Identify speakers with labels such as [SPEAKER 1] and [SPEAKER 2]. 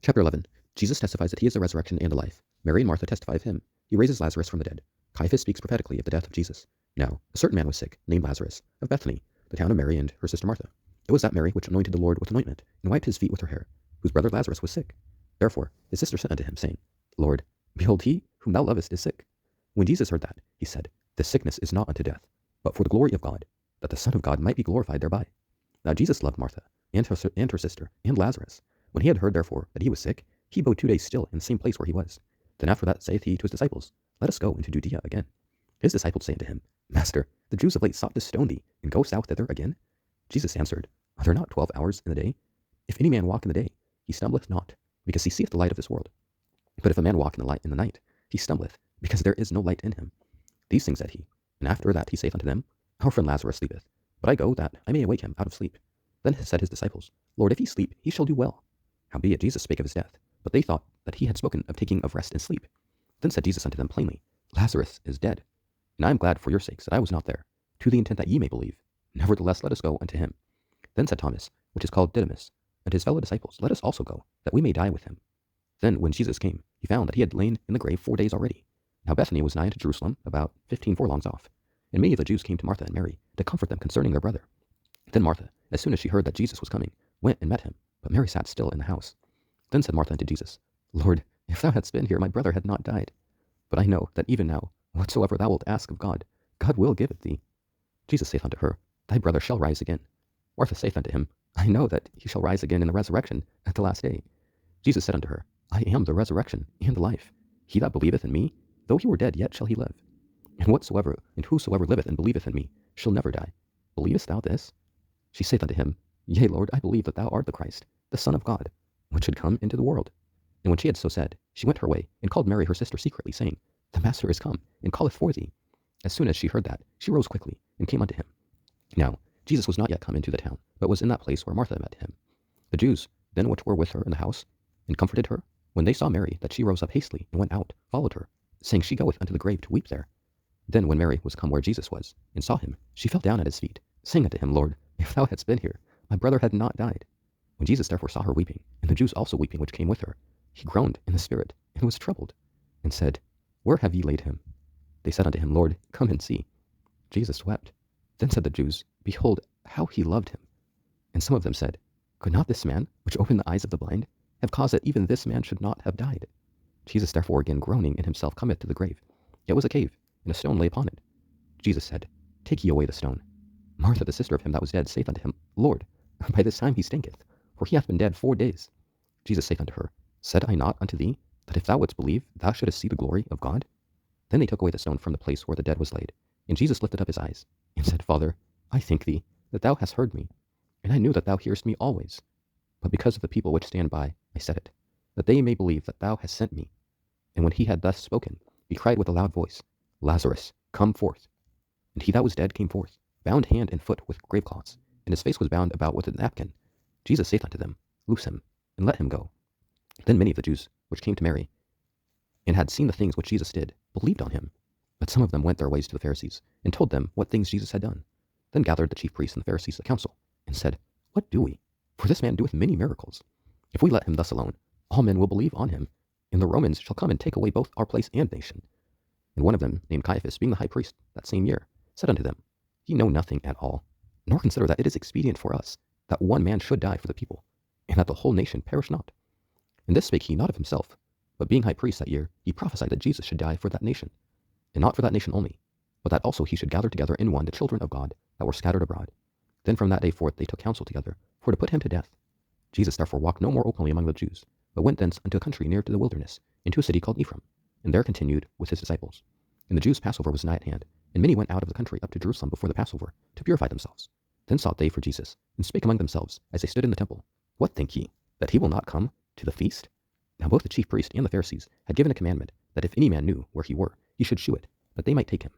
[SPEAKER 1] Chapter 11. Jesus testifies that he is the resurrection and the life. Mary and Martha testify of him. He raises Lazarus from the dead. Caiaphas speaks prophetically of the death of Jesus. Now, a certain man was sick, named Lazarus, of Bethany, the town of Mary and her sister Martha. It was that Mary which anointed the Lord with ointment, and wiped his feet with her hair, whose brother Lazarus was sick. Therefore his sister sent unto him, saying, Lord, behold, he whom thou lovest is sick. When Jesus heard that, he said, This sickness is not unto death, but for the glory of God, that the Son of God might be glorified thereby. Now Jesus loved Martha, and her sister, and Lazarus. When he had heard therefore that he was sick, he abode 2 days still in the same place where he was. Then after that saith he to his disciples, Let us go into Judea again. His disciples say unto him, Master, the Jews of late sought to stone thee, and goest thou thither again? Jesus answered, Are there not 12 hours in the day? If any man walk in the day, he stumbleth not, because he seeth the light of this world. But if a man walk in the night, he stumbleth, because there is no light in him. These things said he, and after that he saith unto them, Our friend Lazarus sleepeth, but I go that I may awake him out of sleep. Then said his disciples, Lord, if he sleep, he shall do well. Howbeit Jesus spake of his death, but they thought that he had spoken of taking of rest and sleep. Then said Jesus unto them plainly, Lazarus is dead, and I am glad for your sakes that I was not there, to the intent that ye may believe. Nevertheless let us go unto him. Then said Thomas, which is called Didymus, and his fellow disciples, Let us also go, that we may die with him. Then when Jesus came, he found that he had lain in the grave 4 days already. Now Bethany was nigh unto Jerusalem, about 15 furlongs off. And many of the Jews came to Martha and Mary to comfort them concerning their brother. Then Martha, as soon as she heard that Jesus was coming, went and met him, but Mary sat still in the house. Then said Martha unto Jesus, Lord, if thou hadst been here, my brother had not died. But I know that even now, whatsoever thou wilt ask of God, God will give it thee. Jesus saith unto her, Thy brother shall rise again. Martha saith unto him, I know that he shall rise again in the resurrection at the last day. Jesus said unto her, I am the resurrection and the life. He that believeth in me, though he were dead, yet shall he live. And whosoever liveth and believeth in me shall never die. Believest thou this? She saith unto him, Yea, Lord, I believe that thou art the Christ, the Son of God, which should come into the world. And when she had so said, she went her way, and called Mary her sister secretly, saying, The Master is come, and calleth for thee. As soon as she heard that, she rose quickly, and came unto him. Now Jesus was not yet come into the town, but was in that place where Martha met him. The Jews then which were with her in the house, and comforted her, when they saw Mary, that she rose up hastily, and went out, followed her, saying, She goeth unto the grave to weep there. Then when Mary was come where Jesus was, and saw him, she fell down at his feet, saying unto him, Lord, if thou hadst been here, my brother had not died. When Jesus therefore saw her weeping, and the Jews also weeping which came with her, he groaned in the spirit, and was troubled, and said, Where have ye laid him? They said unto him, Lord, come and see. Jesus wept. Then said the Jews, Behold, how he loved him. And some of them said, Could not this man, which opened the eyes of the blind, have caused that even this man should not have died? Jesus therefore again groaning in himself cometh to the grave. It was a cave, and a stone lay upon it. Jesus said, Take ye away the stone. Martha, the sister of him that was dead, saith unto him, Lord, by this time he stinketh, for he hath been dead 4 days. Jesus saith unto her, Said I not unto thee, that if thou wouldst believe, thou shouldest see the glory of God? Then they took away the stone from the place where the dead was laid. And Jesus lifted up his eyes, and said, Father, I thank thee, that thou hast heard me, and I knew that thou hearest me always. But because of the people which stand by, I said it, that they may believe that thou hast sent me. And when he had thus spoken, he cried with a loud voice, Lazarus, come forth. And he that was dead came forth, bound hand and foot with grave cloths, and his face was bound about with a napkin. Jesus saith unto them, Loose him, and let him go. Then many of the Jews which came to Mary, and had seen the things which Jesus did, believed on him. But some of them went their ways to the Pharisees, and told them what things Jesus had done. Then gathered the chief priests and the Pharisees the council, and said, What do we? For this man doeth many miracles. If we let him thus alone, all men will believe on him, and the Romans shall come and take away both our place and nation. And one of them, named Caiaphas, being the high priest that same year, said unto them, Ye know nothing at all, nor consider that it is expedient for us that one man should die for the people, and that the whole nation perish not. And this spake he not of himself, but being high priest that year, he prophesied that Jesus should die for that nation, and not for that nation only, but that also he should gather together in one the children of God that were scattered abroad. Then from that day forth they took counsel together, for to put him to death. Jesus therefore walked no more openly among the Jews, but went thence unto a country near to the wilderness, into a city called Ephraim, and there continued with his disciples. And the Jews' Passover was nigh at hand, and many went out of the country up to Jerusalem before the Passover, to purify themselves. Then sought they for Jesus, and spake among themselves, as they stood in the temple, What think ye, that he will not come to the feast? Now both the chief priest and the Pharisees had given a commandment, that if any man knew where he were, he should shew it, that they might take him.